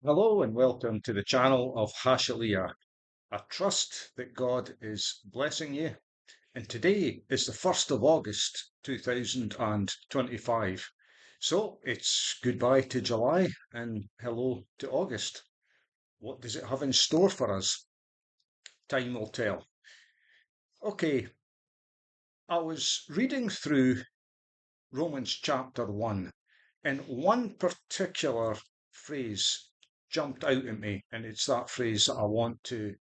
Hello and welcome to the channel of Hashalia. I trust that God is blessing you. And today is the 1st of August 2025. So it's goodbye to July and hello to August. What does it have in store for us? Time will tell. Okay, I was reading through Romans chapter 1, and one particular phrase jumped out at me, and it's that phrase that I want to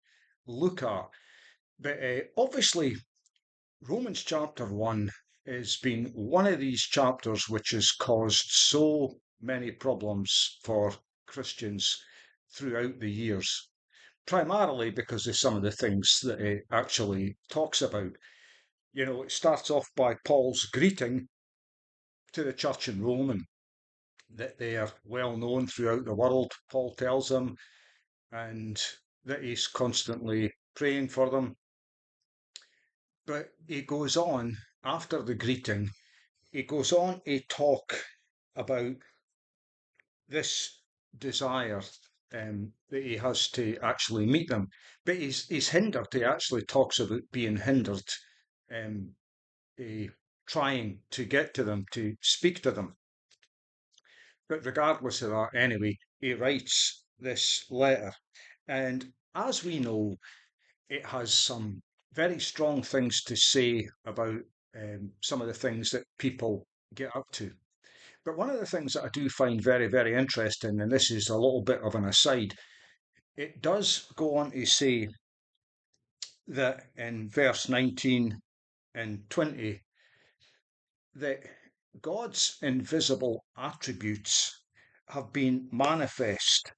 look at. But obviously, Romans chapter 1 has been one of these chapters which has caused so many problems for Christians throughout the years, primarily because of some of the things that it actually talks about. You know, it starts off by Paul's greeting to the church in Rome, and that they are well known throughout the world, Paul tells them, and that he's constantly praying for them. But he goes on, after the greeting, he goes on to talk about this desire that he has to actually meet them. But he's hindered. He actually talks about being hindered, um, trying to get to them, to speak to them. But regardless of that, anyway, he writes this letter. And as we know, it has some very strong things to say about some of the things that people get up to. But one of the things that I do find very, very interesting, and this is a little bit of an aside, it does go on to say that in verse 19 and 20, that God's invisible attributes have been manifest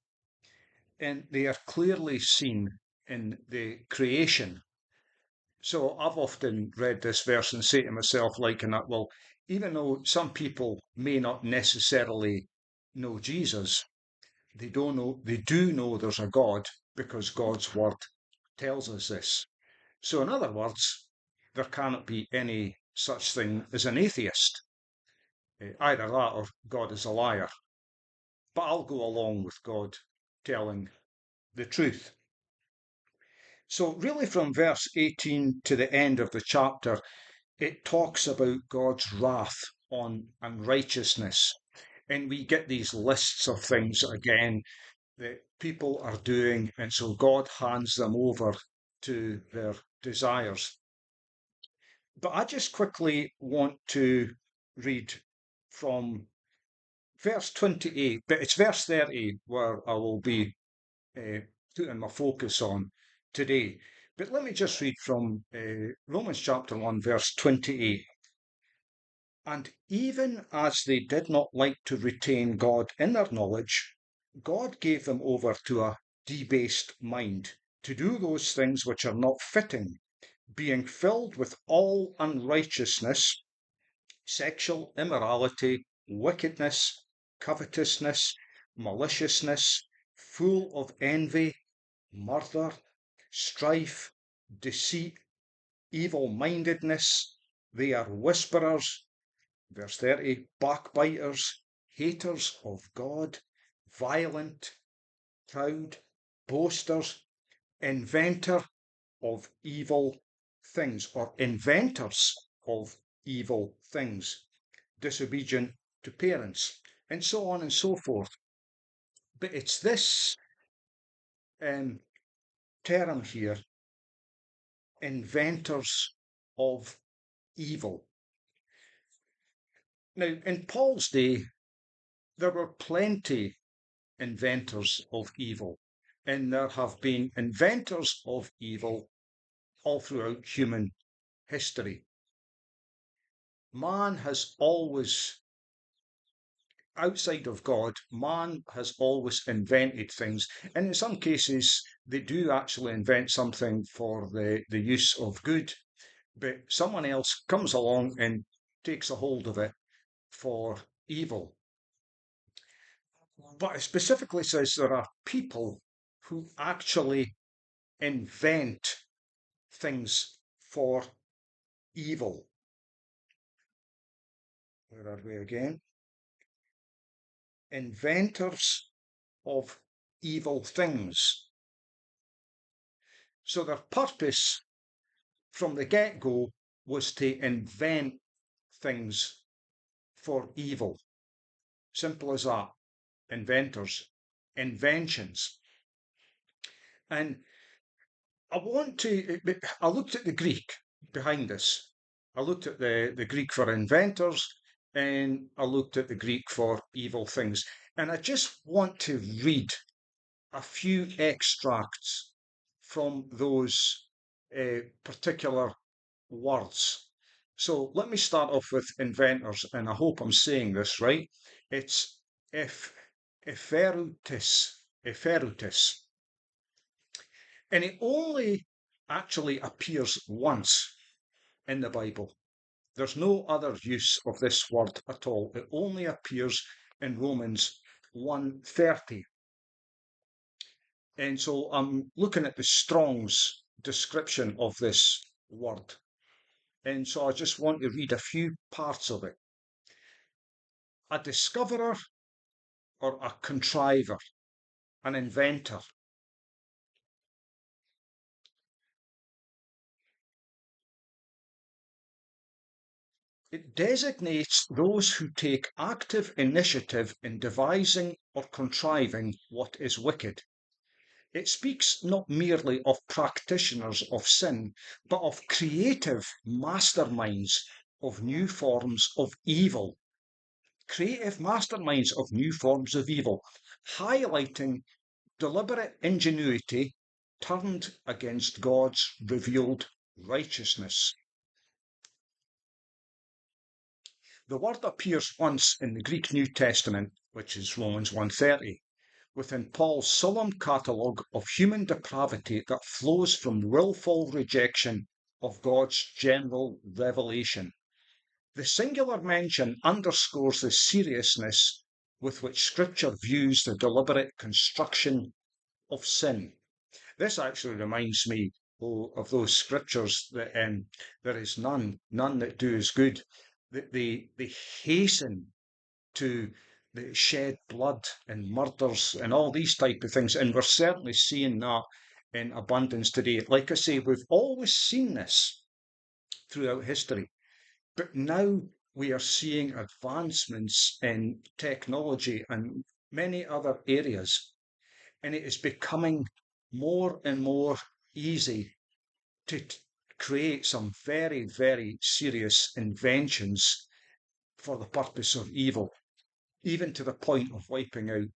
and they are clearly seen in the creation. So I've often read this verse and say to myself, like in that, well, even though some people may not necessarily know Jesus, they do know there's a God because God's word tells us this. So in other words, there cannot be any such thing as an atheist. Either that or God is a liar. But I'll go along with God telling the truth. So really from verse 18 to the end of the chapter, it talks about God's wrath on unrighteousness. And we get these lists of things again that people are doing, and so God hands them over to their desires. But I just quickly want to read from verse 28, but it's verse 30 where I will be putting my focus on today. But let me just read from Romans chapter 1, verse 28. And even as they did not like to retain God in their knowledge, God gave them over to a debased mind to do those things which are not fitting, being filled with all unrighteousness, sexual immorality, wickedness, covetousness, maliciousness, full of envy, murder, strife, deceit, evil mindedness. They are whisperers, verse 30, backbiters, haters of God, violent, proud, boasters, inventor of evil things, or inventors of evil things, disobedient to parents, and so on and so forth. But it's this um, term here, inventors of evil. Now, in Paul's day, there were plenty inventors of evil, and there have been inventors of evil all throughout human history. Man has always, outside of God, man has always invented things. And in some cases, they do actually invent something for the use of good, but someone else comes along and takes a hold of it for evil. But it specifically says there are people who actually invent things for evil. Where are we again? Inventors of evil things. So their purpose from the get-go was to invent things for evil. Simple as that. Inventors, inventions. And I looked at the Greek behind this. I looked at the Greek for inventors and I looked at the Greek for evil things. And I just want to read a few extracts from those particular words. So let me start off with inventors, and I hope I'm saying this right. It's Epherutis, and it only actually appears once in the Bible. There's no other use of this word at all. It only appears in Romans 1:30. And so I'm looking at the Strong's description of this word. And so I just want to read a few parts of it. A discoverer or a contriver, an inventor. It designates those who take active initiative in devising or contriving what is wicked. It speaks not merely of practitioners of sin, but of creative masterminds of new forms of evil. Creative masterminds of new forms of evil, highlighting deliberate ingenuity turned against God's revealed righteousness. The word appears once in the Greek New Testament, which is Romans 1:30, within Paul's solemn catalogue of human depravity that flows from willful rejection of God's general revelation. The singular mention underscores the seriousness with which Scripture views the deliberate construction of sin. This actually reminds me of those scriptures that there is none that do as good. That they hasten to the shed blood and murders and all these type of things, and we're certainly seeing that in abundance today. Like I say, we've always seen this throughout history, but now we are seeing advancements in technology and many other areas, and it is becoming more and more easy to create some very, very serious inventions for the purpose of evil, even to the point of wiping out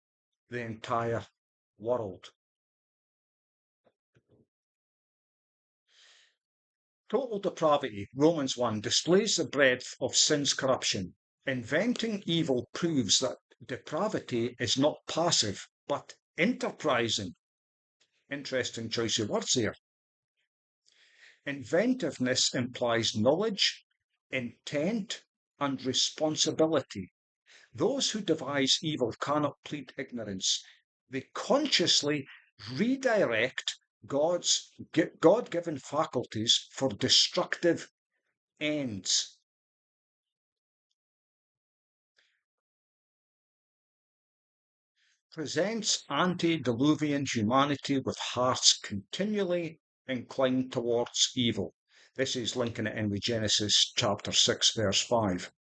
the entire world. Total depravity, Romans 1, displays the breadth of sin's corruption. Inventing evil proves that depravity is not passive, but enterprising. Interesting choice of words here. Inventiveness implies knowledge, intent, and responsibility. Those who devise evil cannot plead ignorance. They consciously redirect God's God-given faculties for destructive ends. Presents antediluvian humanity with hearts continually inclined towards evil. This is linking it in with Genesis chapter 6, verse 5.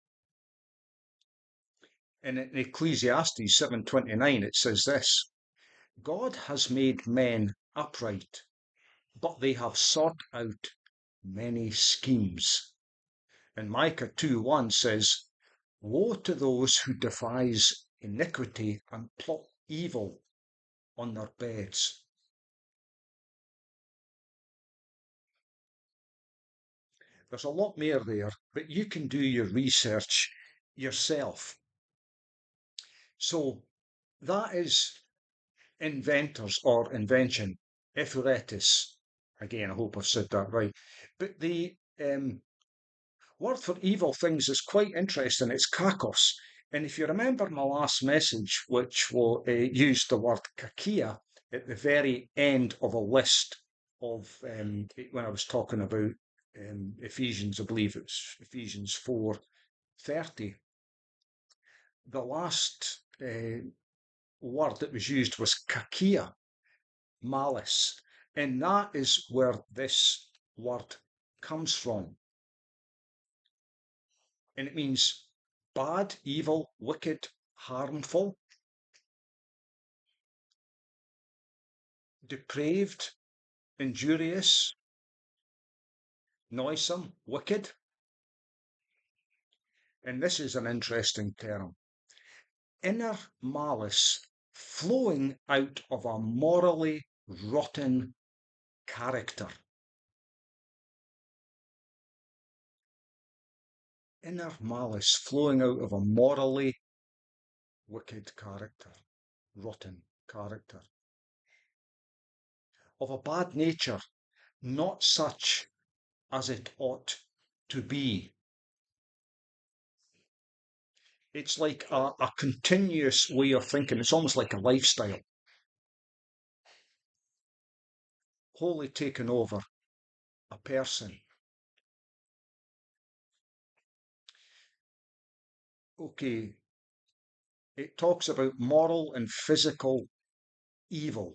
And in Ecclesiastes 7:29 it says this: God has made men upright, but they have sought out many schemes. And Micah 2:1 says, woe to those who devise iniquity and plot evil on their beds. There's a lot more there, but you can do your research yourself. So that is inventors or invention, Epheretis. Again, I hope I've said that right. But the word for evil things is quite interesting. It's kakos. And if you remember my last message, which used the word kakia at the very end of a list of, when I was talking about Ephesians, I believe it's Ephesians 4:30. The last word that was used was kakia, malice. And that is where this word comes from. And it means bad, evil, wicked, harmful, depraved, injurious, noisome, wicked. And this is an interesting term. Inner malice flowing out of a morally rotten character. Inner malice flowing out of a morally wicked character, rotten character. Of a bad nature, not such as it ought to be. It's like a continuous way of thinking. It's almost like a lifestyle, wholly taken over a person. Okay, it talks about moral and physical evil.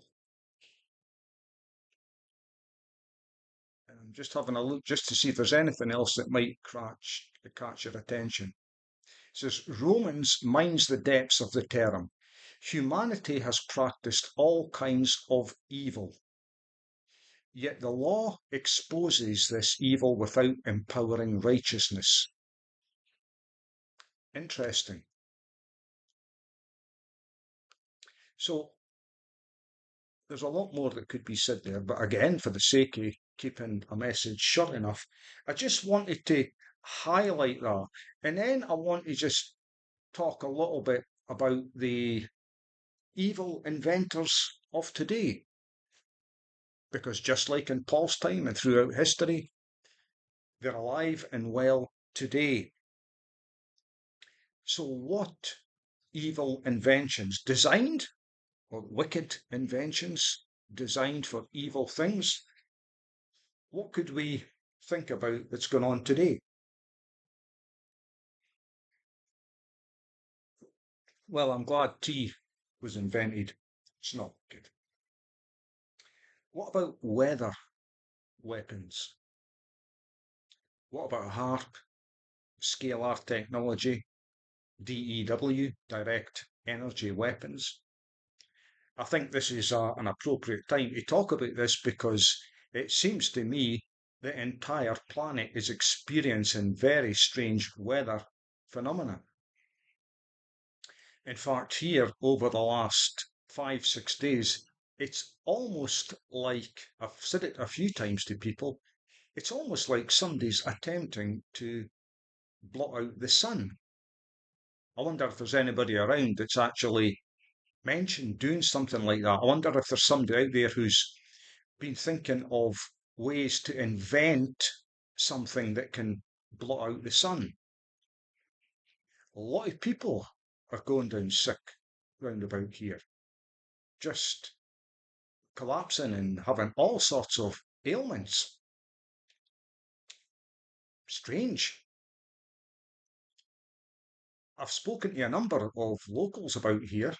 And I'm just having a look just to see if there's anything else that might catch your attention. It says, Romans mines the depths of the term. Humanity has practiced all kinds of evil. Yet the law exposes this evil without empowering righteousness. Interesting. So there's a lot more that could be said there, but again, for the sake of keeping a message short enough, I just wanted to highlight that. And then I want to just talk a little bit about the evil inventors of today. Because just like in Paul's time and throughout history, they're alive and well today. So what evil inventions designed, or wicked inventions designed for evil things, what could we think about that's going on today? Well, I'm glad tea was invented. It's not good. What about weather weapons? What about HARP, scalar technology, DEW, direct energy weapons? I think this is an appropriate time to talk about this because it seems to me the entire planet is experiencing very strange weather phenomena. In fact, here over the last 5, 6 days, it's almost like, I've said it a few times to people, it's almost like somebody's attempting to blot out the sun. I wonder if there's anybody around that's actually mentioned doing something like that. I wonder if there's somebody out there who's been thinking of ways to invent something that can blot out the sun. A lot of people are going down sick round about here, just collapsing and having all sorts of ailments. Strange. I've spoken to a number of locals about here,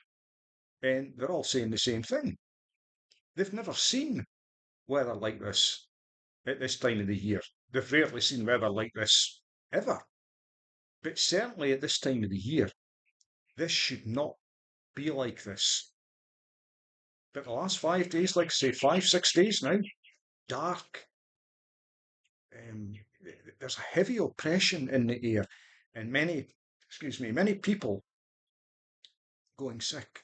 and they're all saying the same thing. They've never seen weather like this at this time of the year. They've rarely seen weather like this ever. But certainly at this time of the year, this should not be like this. But the last 5 days, like I say, 5, 6 days now, dark. There's a heavy oppression in the air, and many people going sick.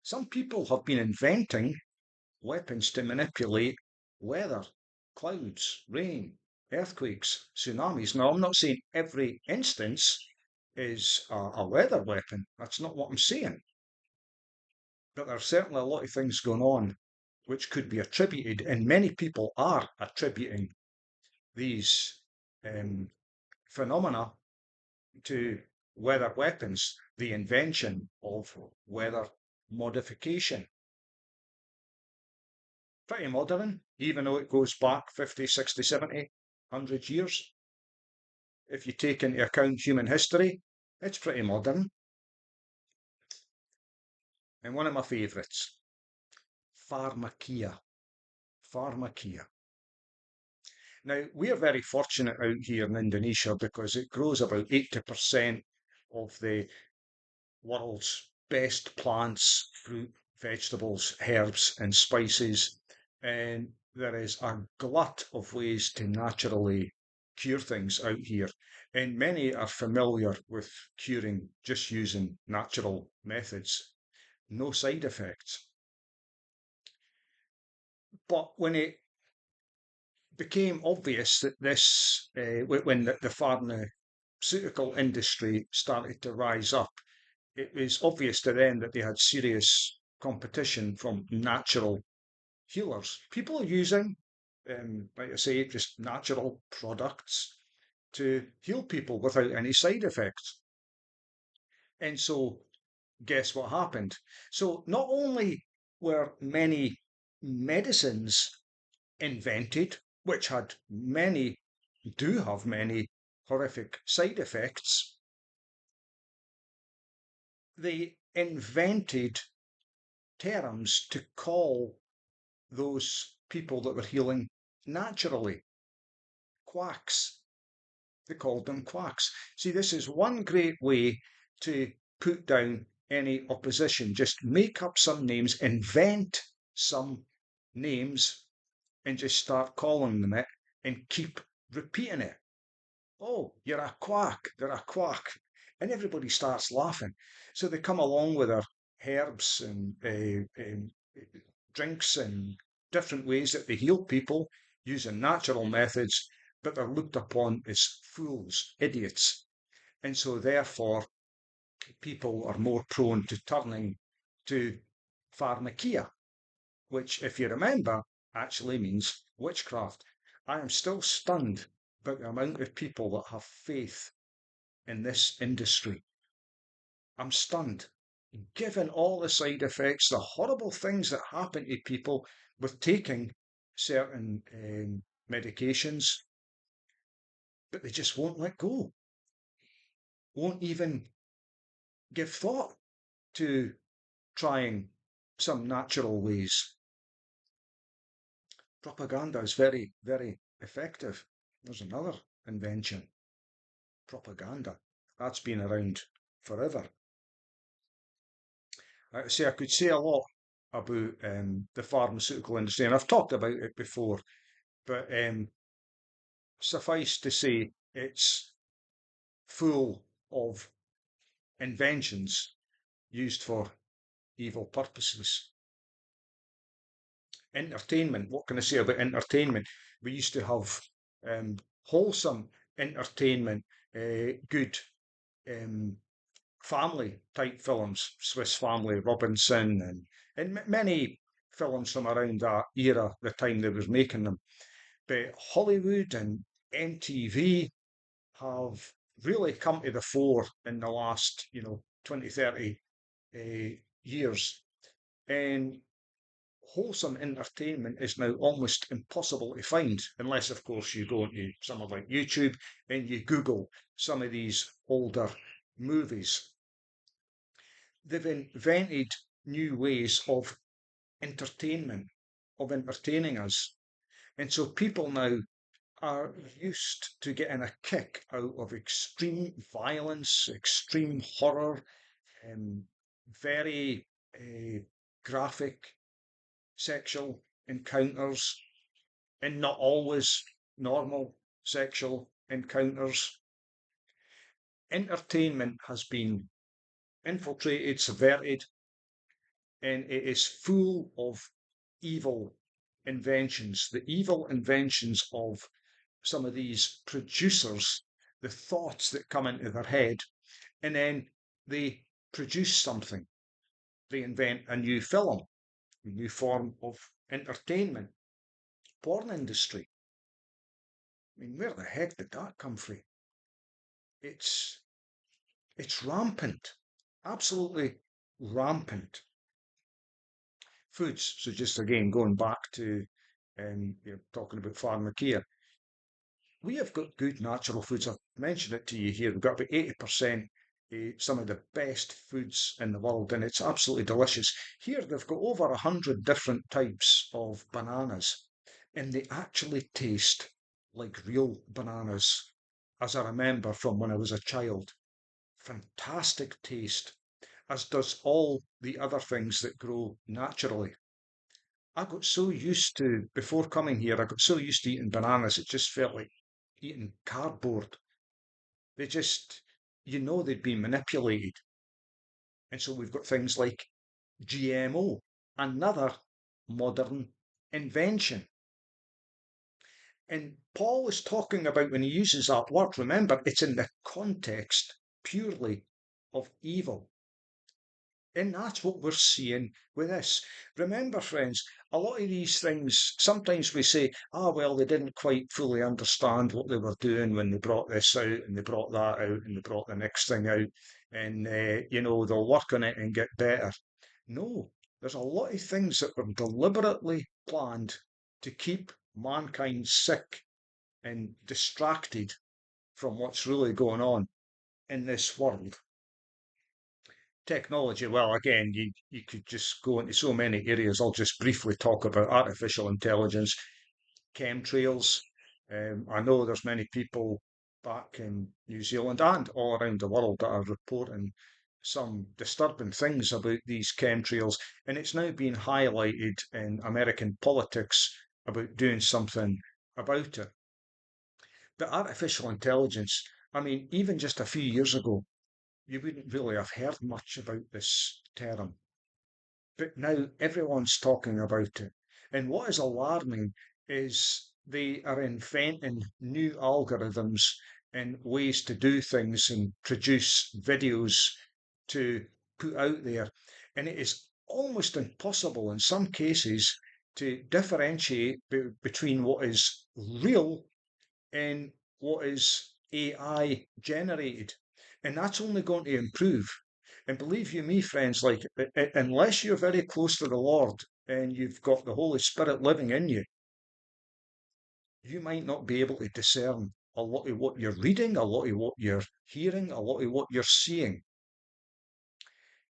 Some people have been inventing weapons to manipulate weather, clouds, rain, earthquakes, tsunamis. Now, I'm not saying every instance is a weather weapon. That's not what I'm saying. But there are certainly a lot of things going on which could be attributed, and many people are attributing these phenomena to weather weapons, the invention of weather modification. Pretty modern, even though it goes back 50, 60, 70, 100 years. If you take into account human history, it's pretty modern. and one of my favourites, pharmakia. Pharmakia. Now, we are very fortunate out here in Indonesia because it grows about 80% of the world's best plants, fruit, vegetables, herbs, and spices. And there is a glut of ways to naturally cure things out here. And many are familiar with curing just using natural methods, no side effects. But when it became obvious that when the pharmaceutical industry started to rise up, it was obvious to them that they had serious competition from natural healers. People are using, like I say, just natural products to heal people without any side effects. And so, guess what happened? So, not only were many medicines invented, which do have many horrific side effects, they invented terms to call those people that were healing naturally quacks. They called them quacks. See, this is one great way to put down any opposition. Just make up some names, invent some names, and just start calling them it and keep repeating it. Oh, you're a quack, they're a quack. And everybody starts laughing. So they come along with their herbs and drinks and different ways that they heal people using natural methods, but they're looked upon as fools, idiots. And so, therefore, people are more prone to turning to pharmakia, which, if you remember, actually means witchcraft. I am still stunned by the amount of people that have faith in this industry. I'm stunned. Given all the side effects, the horrible things that happen to people with taking certain medications, but they just won't let go, won't even give thought to trying some natural ways. Propaganda is very, very effective. There's another invention, propaganda. That's been around forever. I could say a lot about the pharmaceutical industry, and I've talked about it before, but suffice to say, it's full of inventions used for evil purposes. Entertainment, what can I say about entertainment? We used to have wholesome entertainment, good um, family type films, Swiss Family Robinson, and many films from around that era, the time they was making them. But Hollywood and MTV have really come to the fore in the last, 20, 30 years. And wholesome entertainment is now almost impossible to find, unless, of course, you go into somewhere like YouTube and you Google some of these older movies. They've invented new ways of entertainment, of entertaining us. And so people now are used to getting a kick out of extreme violence, extreme horror, very graphic sexual encounters, and not always normal sexual encounters. Entertainment has been infiltrated, subverted, and it is full of evil inventions, the evil inventions of some of these producers, the thoughts that come into their head, and then they produce something. They invent a new film, a new form of entertainment, porn industry. I mean, where the heck did that come from? It's it's rampant, absolutely rampant. Foods. So just again going back to talking about pharmacia, we have got good natural foods. I've mentioned it to you here. We've got about 80% some of the best foods in the world, and it's absolutely delicious. Here they've got over 100 different types of bananas, and they actually taste like real bananas, as I remember from when I was a child. Fantastic taste, as does all the other things that grow naturally. I got so used to, before coming here, I got so used to eating bananas, it just felt like eating cardboard. They just, they'd been manipulated. And so we've got things like GMO, another modern invention. And Paul is talking about, when he uses that word, remember, it's in the context purely of evil. And that's what we're seeing with this. Remember, friends, a lot of these things, sometimes we say, well, they didn't quite fully understand what they were doing when they brought this out and they brought that out and they brought the next thing out. And, they'll work on it and get better. No, there's a lot of things that were deliberately planned to keep mankind sick and distracted from what's really going on in this world. Technology, well, again, you could just go into so many areas. I'll just briefly talk about artificial intelligence, chemtrails. I know there's many people back in New Zealand and all around the world that are reporting some disturbing things about these chemtrails, and it's now being highlighted in American politics about doing something about it. But artificial intelligence, I mean, even just a few years ago, you wouldn't really have heard much about this term. But now everyone's talking about it. And what is alarming is they are inventing new algorithms and ways to do things and produce videos to put out there. And it is almost impossible in some cases to differentiate between what is real and what is AI generated. And that's only going to improve. And believe you me, friends, like unless you're very close to the Lord and you've got the Holy Spirit living in you, you might not be able to discern a lot of what you're reading, a lot of what you're hearing, a lot of what you're seeing.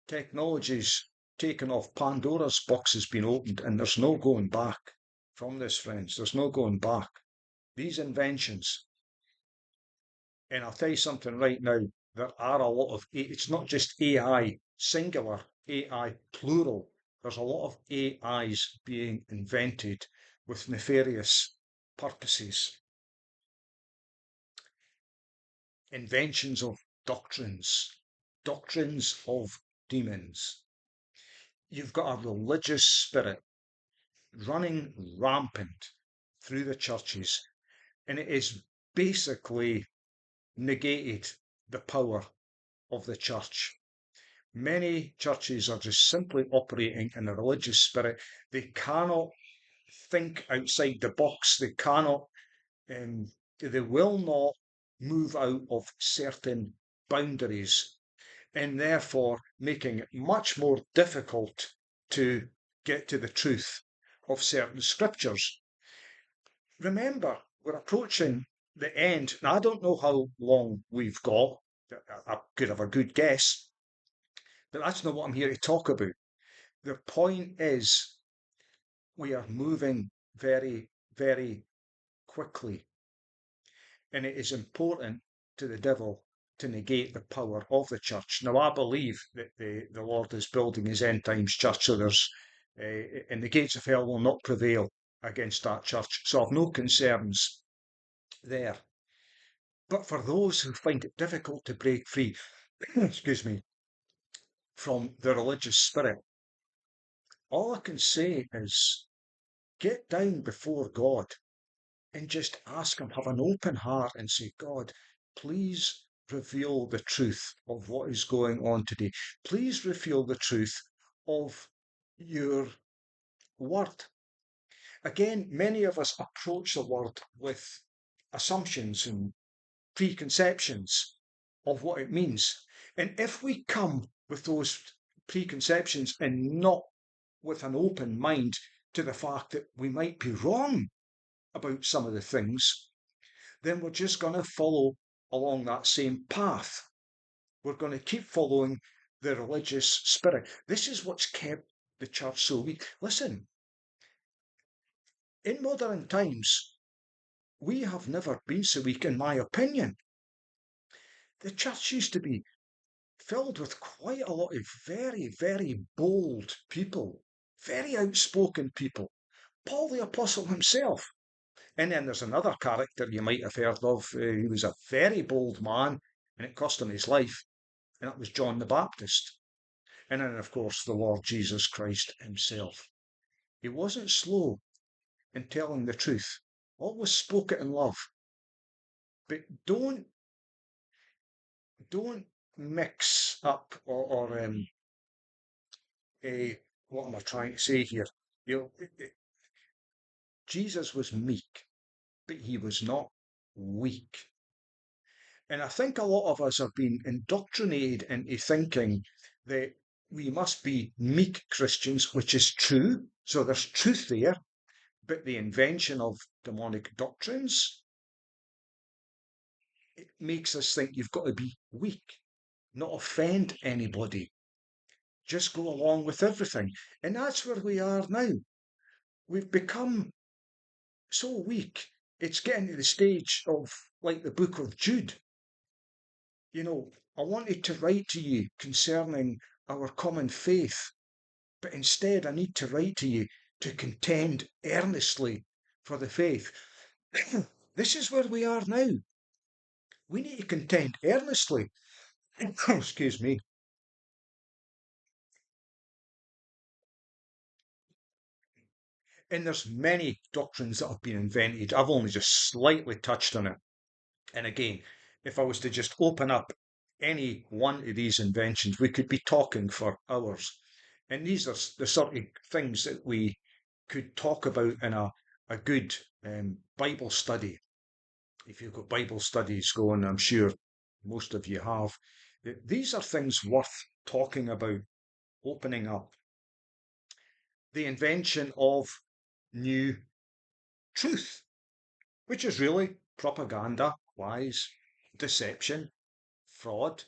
Technology's taken off. Pandora's box has been opened, and there's no going back from this, friends. There's no going back. These inventions, and I'll tell you something right now, there are a lot of, it's not just AI singular, AI plural. There's a lot of AIs being invented with nefarious purposes. Inventions of doctrines, doctrines of demons. You've got a religious spirit running rampant through the churches, and it is basically negated the power of the church. Many churches are just simply operating in a religious spirit. They cannot think outside the box. They cannot, they will not move out of certain boundaries, and therefore making it much more difficult to get to the truth of certain scriptures. Remember, we're approaching the end. Now, I don't know how long we've got. I could have a good guess, but that's not what I'm here to talk about. The point is, we are moving very, very quickly, and it is important to the devil to negate the power of the church. Now, I believe that the Lord is building his end times church, so and the gates of hell will not prevail against that church. So I've no concerns there. But for those who find it difficult to break free, excuse me, from the religious spirit, all I can say is get down before God and just ask Him, have an open heart and say, God, please reveal the truth of what is going on today. Please reveal the truth of your word. Again, many of us approach the word with assumptions and preconceptions of what it means. And if we come with those preconceptions and not with an open mind to the fact that we might be wrong about some of the things, then we're just going to follow along that same path. We're going to keep following the religious spirit. This is what's kept the church so weak. Listen, in modern times, we have never been so weak, in my opinion. The church used to be filled with quite a lot of very, very bold people, very outspoken people. Paul the Apostle himself. And then there's another character you might have heard of. He was a very bold man, and it cost him his life, and that was John the Baptist. And then, of course, the Lord Jesus Christ himself. He wasn't slow in telling the truth, always spoke it in love. But don't mix up what am I trying to say here? You know, Jesus was meek, but he was not weak. And I think a lot of us have been indoctrinated into thinking that we must be meek Christians, which is true. So there's truth there. But the invention of demonic doctrines, it makes us think you've got to be weak, not offend anybody, just go along with everything. And that's where we are now. We've become so weak. It's getting to the stage of like the book of Jude. You know, I wanted to write to you concerning our common faith, but instead I need to write to you to contend earnestly for the faith. This is where we are now. We need to contend earnestly. Excuse me. And there's many doctrines that have been invented. I've only just slightly touched on it. And again, if I was to just open up any one of these inventions, we could be talking for hours. And these are the sort of things that we could talk about in a good Bible study. If you've got Bible studies going, I'm sure most of you have. These are things worth talking about, opening up. The invention of new truth, which is really propaganda, lies, deception, fraud.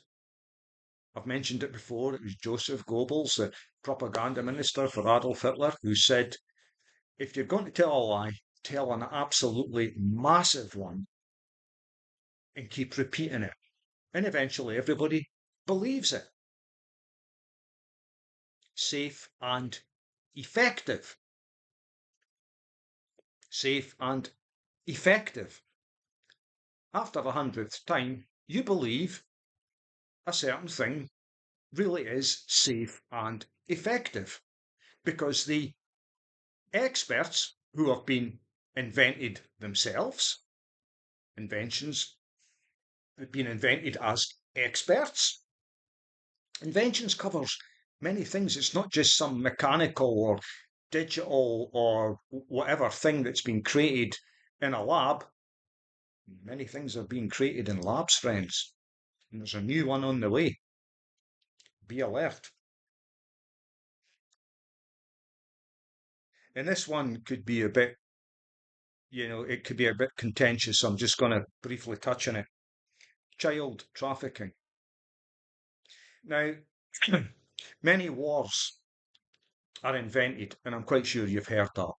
I've mentioned it before. It was Joseph Goebbels, the propaganda minister for Adolf Hitler, who said, if you're going to tell a lie, tell an absolutely massive one and keep repeating it. And eventually everybody believes it. Safe and effective. Safe and effective. After the 100th time, you believe a certain thing really is safe and effective because the experts who have been invented themselves, inventions have been invented as experts. Inventions covers many things. It's not just some mechanical or digital or whatever thing that's been created in a lab. Many things are being created in labs, friends. And there's a new one on the way. Be alert. And this one could be a bit, it could be a bit contentious. So I'm just going to briefly touch on it. Child trafficking. Now, many wars are invented, and I'm quite sure you've heard that.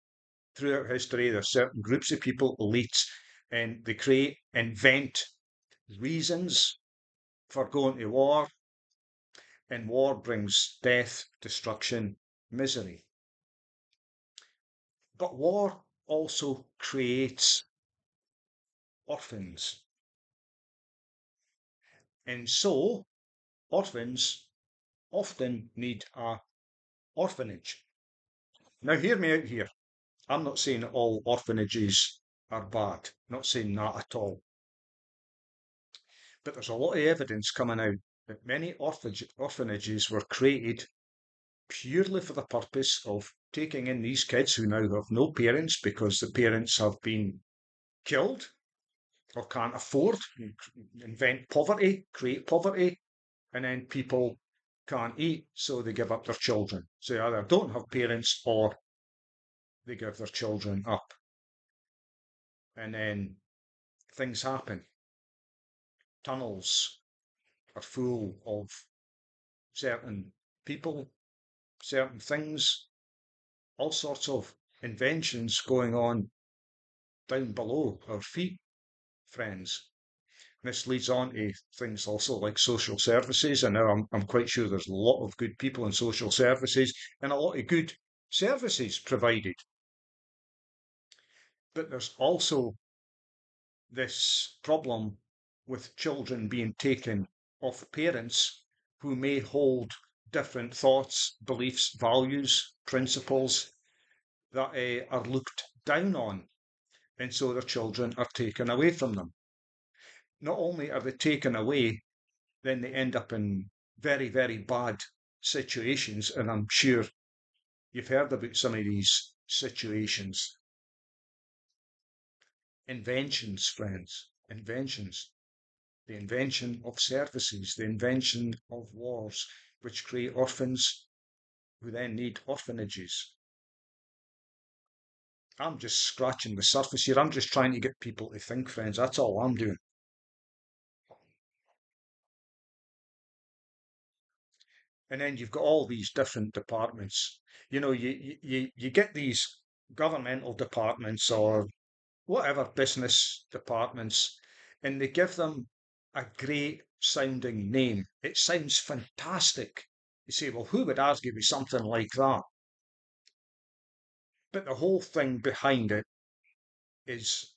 Throughout history, there are certain groups of people, elites, and they invent reasons for going to war, and war brings death, destruction, misery. But war also creates orphans. And so, orphans often need a orphanage. Now, hear me out here. I'm not saying that all orphanages are bad, I'm not saying that at all. But there's a lot of evidence coming out that many orphanages were created purely for the purpose of taking in these kids who now have no parents because the parents have been killed or can't afford, invent poverty, create poverty, and then people can't eat, so they give up their children. So they either don't have parents or they give their children up. And then things happen. Tunnels, are full of certain people, certain things, all sorts of inventions going on down below our feet, friends. This leads on to things also like social services, and now I'm quite sure there's a lot of good people in social services and a lot of good services provided. But there's also this problem with children being taken off parents who may hold different thoughts, beliefs, values, principles that are looked down on. And so their children are taken away from them. Not only are they taken away, then they end up in very, very bad situations. And I'm sure you've heard about some of these situations. Inventions, friends, inventions. The invention of services, the invention of wars, which create orphans who then need orphanages. I'm just scratching the surface here. I'm just trying to get people to think, friends. That's all I'm doing. And then you've got all these different departments. You get these governmental departments or whatever business departments, and they give them a great sounding name. It sounds fantastic. You say, well, who would argue with something like that? But the whole thing behind it is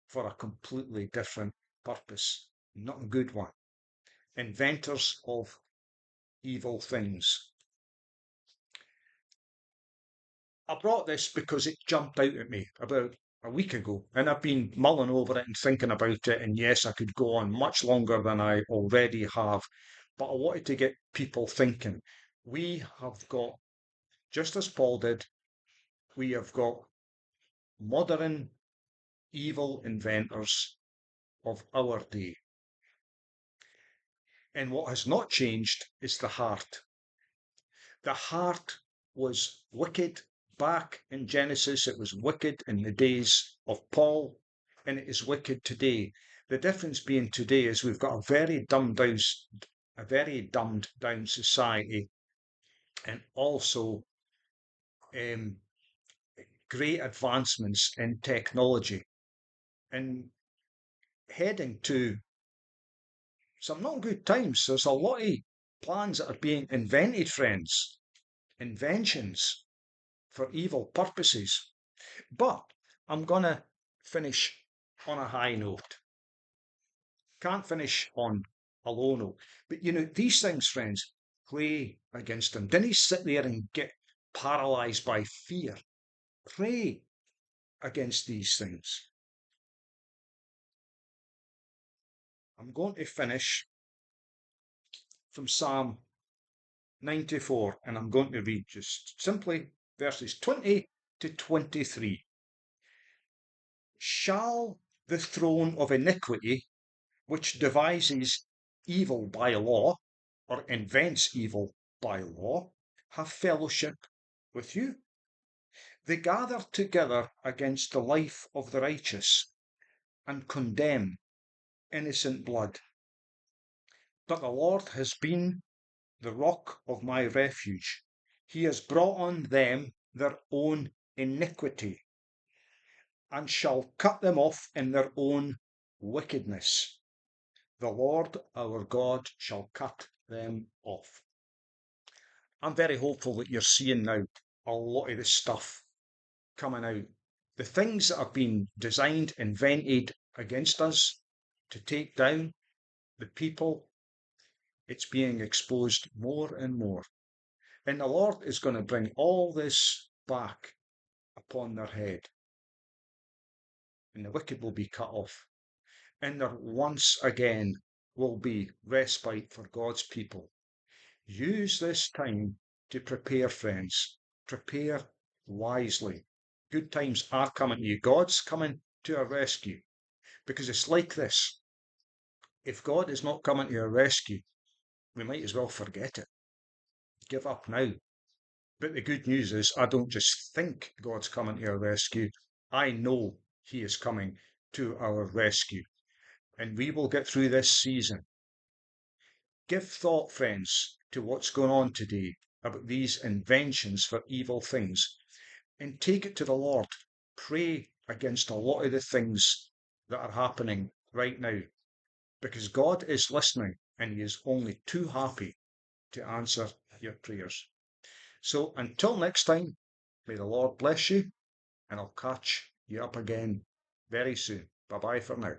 for a completely different purpose, not a good one. Inventors of evil things. I brought this because it jumped out at me about a week ago, and I've been mulling over it and thinking about it. And yes, I could go on much longer than I already have, but I wanted to get people thinking. We have got, just as Paul did, we have got modern evil inventors of our day. And what has not changed is the heart. The heart was wicked back in Genesis. It was wicked in the days of Paul, and it is wicked today. The difference being today is we've got a very dumbed down society, and also um, great advancements in technology, and heading to some not good times. There's a lot of plans that are being invented, friends, inventions for evil purposes. But I'm going to finish on a high note. Can't finish on a low note. But these things, friends, pray against them. Didn't sit there and get paralyzed by fear. Pray against these things. I'm going to finish from Psalm 94, and I'm going to read just simply verses 20 to 23. Shall the throne of iniquity, which devises evil by law, or invents evil by law, have fellowship with you? They gather together against the life of the righteous and condemn innocent blood. But the Lord has been the rock of my refuge. He has brought on them their own iniquity, and shall cut them off in their own wickedness. The Lord our God shall cut them off. I'm very hopeful that you're seeing now a lot of this stuff coming out. The things that have been designed, invented against us to take down the people, it's being exposed more and more. And the Lord is going to bring all this back upon their head. And the wicked will be cut off. And there once again will be respite for God's people. Use this time to prepare, friends. Prepare wisely. Good times are coming to you. God's coming to our rescue. Because it's like this. If God is not coming to our rescue, we might as well forget it. Give up now. But the good news is, I don't just think God's coming to our rescue. I know He is coming to our rescue. And we will get through this season. Give thought, friends, to what's going on today about these inventions for evil things and take it to the Lord. Pray against a lot of the things that are happening right now because God is listening and He is only too happy to answer your prayers. So until next time, may the Lord bless you, and I'll catch you up again very soon. Bye bye for now.